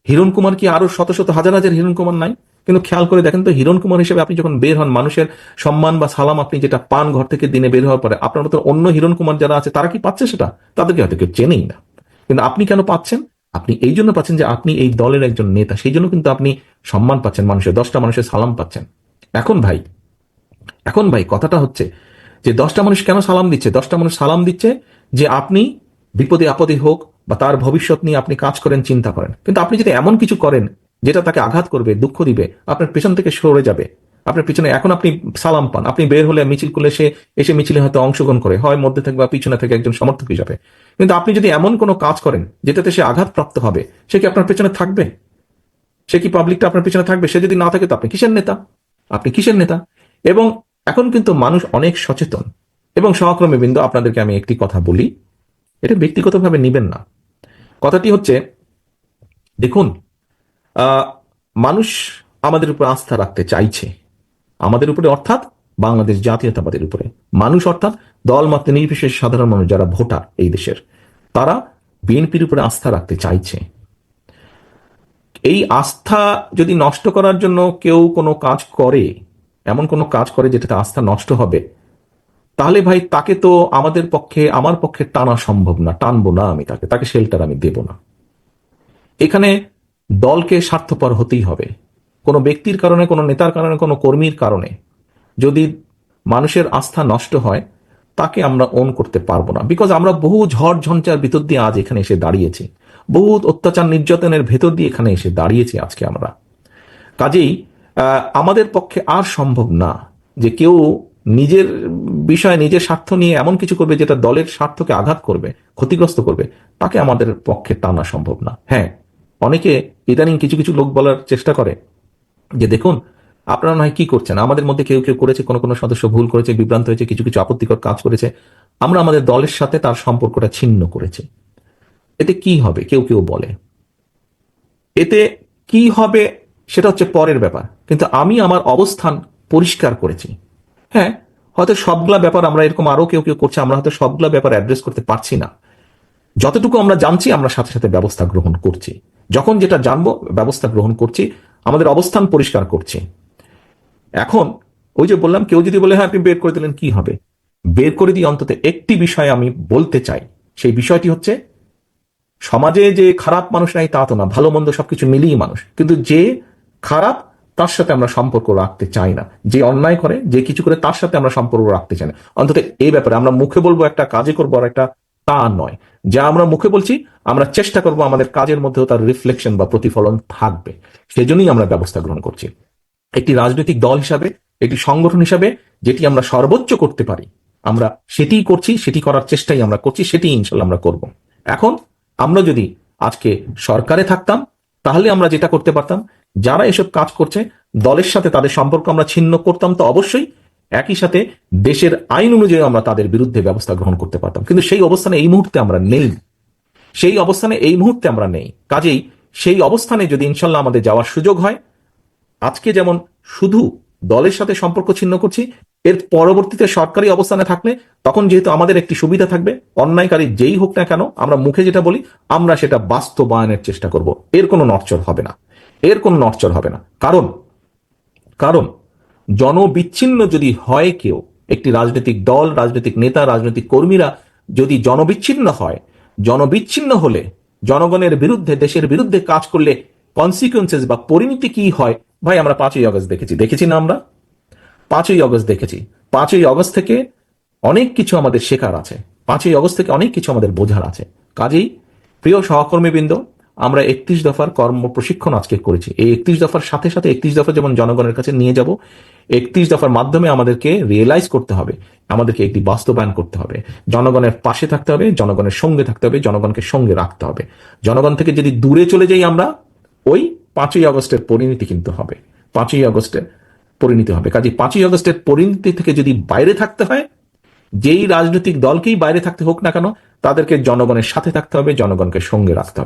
হিরণ কুমার কি আরো শত শত হাজার হাজার হিরণ কুমার নাই? কিন্তু খেয়াল করে দেখেন তো, হিরণ কুমার হিসেবে আপনি যখন বের হন, মানুষের সম্মান বা সালাম আপনি যেটা পান ঘর থেকে দিনে বের হওয়ার পরে, আপনার মতো অন্য হিরণ কুমার যারা আছে তারা কি পাচ্ছে সেটা? তাদেরকে হয়তো কেউ চেনেই না। কিন্তু আপনি কেন পাচ্ছেন? আপনি এই জন্য পাচ্ছেন যে আপনি এই দলের একজন নেতা, সেই জন্য কিন্তু আপনি সম্মান পাচ্ছেন, মানুষের 10টা মানুষের সালাম পাচ্ছেন। এখন ভাই, কথাটা হচ্ছে যে 10টা মানুষ কেন সালাম দিচ্ছে? 10টা মানুষ সালাম দিচ্ছে যে আপনি বিপদে আপদে হোক বা তার ভবিষ্যৎ নিয়ে আপনি কাজ করেন, চিন্তা করেন। কিন্তু আপনি যদি এমন কিছু করেন যেটা তাকে আঘাত করবে, দুঃখ দিবে, আপনার পেছন থেকে সরে যাবে, আপনার পিছনে এখন আপনি সালাম পান, আপনি বের হলে মিছিল করলে সে এসে মিছিলে হয়তো অংশগ্রহণ করে, হয় মধ্যে থেকে বা পিছনে থেকে একজন সমর্থক হিসাবে। কিন্তু আপনি যদি এমন কোনো কাজ করেন যেটাতে সে আঘাতপ্রাপ্ত হবে, সে কি আপনার পেছনে থাকবে? সে কি পাবলিকটা আপনার পিছনে থাকবে? সে যদি না থাকে তো আপনি কিসের নেতা? আপনি কিসের নেতা? এবং এখন কিন্তু মানুষ অনেক সচেতন। এবং সহকর্মী বৃন্দ, আপনাদেরকে আমি একটি কথা বলি, এটা ব্যক্তিগতভাবে নিবেন না। কথাটি হচ্ছে, দেখুন, আহ, মানুষ আমাদের উপর আস্থা রাখতে চাইছে, আমাদের উপরে অর্থাৎ বাংলাদেশ জাতীয়তাবাদের উপরে। মানুষ অর্থাৎ দল মত নির্বিশেষে সাধারণ মানুষ যারা ভোটার এই দেশের, তারা বিএনপির উপরে আস্থা রাখতে চাইছে। এই আস্থা যদি নষ্ট করার জন্য কেউ কোনো কাজ করে, এমন কোনো কাজ করে যেটাতে আস্থা নষ্ট হবে, তাহলে ভাই তাকে তো আমাদের পক্ষে, আমার পক্ষে টানা সম্ভব না, টানবো না আমি তাকে, তাকে শেল্টার আমি দেব না। এখানে দলকে স্বার্থপর হতেই হবে। কোনো ব্যক্তির কারণে, কোনো নেতার কারণে, কোনো কর্মীর কারণে যদি মানুষের আস্থা নষ্ট হয়, তাকে আমরা ওন করতে পারবো না। বিকজ আমরা বহু ঝড় ঝঞ্ঝার ভিতর দিয়ে আজ এখানে এসে দাঁড়িয়েছি, বহু অত্যাচার নির্যাতনের ভেতর দিয়ে এখানে এসে দাঁড়িয়েছি আজকে আমরা। কাজেই আমাদের পক্ষে আর সম্ভব না যে কেউ নিজের বিষয়ে, নিজের স্বার্থ নিয়ে এমন কিছু করবে যেটা দলের স্বার্থকে আঘাত করবে, ক্ষতিগ্রস্ত করবে। তাকে আমাদের পক্ষে টানা সম্ভব না। হ্যাঁ, অনেকে ইদানিং কিছু কিছু লোক বলার চেষ্টা করে যে দেখুন, আপনারা নয় কি করছেন, আমাদের মধ্যে কেউ কেউ করেছে, কোনো কোনো সদস্য ভুল করেছে, বিভ্রান্ত হয়েছে, কিছু কিছু আপত্তিকর কাজ করেছে, আমরা আমাদের দলের সাথে তার সম্পর্কটা ছিন্ন করেছি, এতে কি হবে? কেউ কেউ বলে এতে কি হবে সেটা হচ্ছে পরের ব্যাপার, কিন্তু আমি আমার অবস্থান পরিষ্কার করেছি। হ্যাঁ, হয়তো সবগুলা ব্যাপার আমরা এরকম আরো কেউ কেউ করছে, আমরা হয়তো সবগুলা ব্যাপার অ্যাড্রেস করতে পারছি না। যতটুকু আমরা জানছি আমরা সাথে সাথে ব্যবস্থা গ্রহণ করছি, যখন যেটা জানবো ব্যবস্থা গ্রহণ করছি, আমাদের অবস্থান পরিষ্কার করছি। এখন ওই যে বললাম, কেউ যদি বলে হ্যাঁ আপনি বের করে দিলেন, কি হবে? বের করে দিয়ে অন্তত একটি বিষয় আমি বলতে চাই, সেই বিষয়টি হচ্ছে, সমাজে যে খারাপ মানুষ নাই তা তো না, ভালো মন্দ সবকিছু মিলিয়ে মানুষ, কিন্তু যে খারাপ তার সাথে আমরা সম্পর্ক রাখতে চাই না, যে অন্যায় করে, যে কিছু করে, তার সাথে আমরা সম্পর্ক রাখতে চাই না। অন্তত এই ব্যাপারে আমরা মুখে বলবো একটা, কাজে করবো আর একটা, তা নয়। যা আমরা মুখে বলছি, আমরা চেষ্টা করবো আমাদের কাজের মধ্যেও তার রিফ্লেকশন বা প্রতিফলন থাকবে। সেজন্যই আমরা ব্যবস্থা গ্রহণ করছি। একটি রাজনৈতিক দল হিসাবে, একটি সংগঠন হিসাবে যেটি আমরা সর্বোচ্চ করতে পারি, আমরা সেটিই করছি, সেটি করার চেষ্টাই আমরা করছি, সেটি ইনশাল্লাহ আমরা করব। এখন আমরা যদি আজকে সরকারে থাকতাম, তাহলে আমরা যেটা করতে পারতাম, যারা এসব কাজ করছে দলের সাথে তাদের সম্পর্ক আমরা ছিন্ন করতাম তো অবশ্যই, একই সাথে দেশের আইন অনুযায়ী আমরা তাদের বিরুদ্ধে ব্যবস্থা গ্রহণ করতে পারতাম। কিন্তু সেই অবস্থানে এই মুহূর্তে আমরা নেই, সেই অবস্থানে এই মুহূর্তে আমরা নেই। কাজেই সেই অবস্থানে যদি ইনশাল্লাহ আমাদের যাওয়ার সুযোগ হয়, আজকে যেমন শুধু দলের সাথে সম্পর্ক ছিন্ন করছি, এর পরবর্তীতে সরকারি অবস্থানে থাকলে তখন যেহেতু আমাদের একটি সুবিধা থাকবে, অন্যায়কারী যেই হোক না কেন, আমরা মুখে যেটা বলি আমরা সেটা বাস্তবায়নের চেষ্টা করব। এর কোনো নড়চড় হবে না, এর কোনো নড়চড় হবে না। কারণ কারণ জনবিচ্ছিন্ন যদি হয় কেউ, একটি রাজনৈতিক দল, রাজনৈতিক নেতা, রাজনৈতিক কর্মীরা যদি জনবিচ্ছিন্ন হয়, জনবিচ্ছিন্ন হলে, জনগণের বিরুদ্ধে, দেশের বিরুদ্ধে কাজ করলে কনসিকুয়েন্সেস বা পরিণতি কি হয়, ভাই আমরা 5ই আগস্ট দেখেছি না? আমরা 5ই আগস্ট দেখেছি। 5ই আগস্ট থেকে অনেক কিছু আমাদের শেখার আছে, 5ই আগস্ট থেকে অনেক কিছু আমাদের বোঝার আছে। কাজেই প্রিয় সহকর্মীবৃন্দ, আমরা 31 দফার কর্ম প্রশিক্ষণ আজকে করেছি। এই 31 দফার সাথে সাথে 31 দফা যেমন জনগণের কাছে নিয়ে যাব, 31 দফার মাধ্যমে আমাদেরকে রিয়েলাইজ করতে হবে, আমাদেরকে একটি বাস্তবায়ন করতে হবে, জনগণের পাশে থাকতে হবে, জনগণের সঙ্গে থাকতে হবে, জনগণকে সঙ্গে রাখতে হবে। জনগণ থেকে যদি দূরে চলে যাই আমরা, ওই 5ই আগস্টের পরিণতি কিন্তু হবে, 5ই আগস্টের পরিণতি হবে। কাজে 5ই আগস্টের পরিণতি থেকে যদি বাইরে থাকতে হয়, যেই রাজনৈতিক দলকেই বাইরে থাকতে হোক না কেন, তাদেরকে জনগণের সাথে থাকতে হবে, জনগণকে সঙ্গে রাখতে হবে।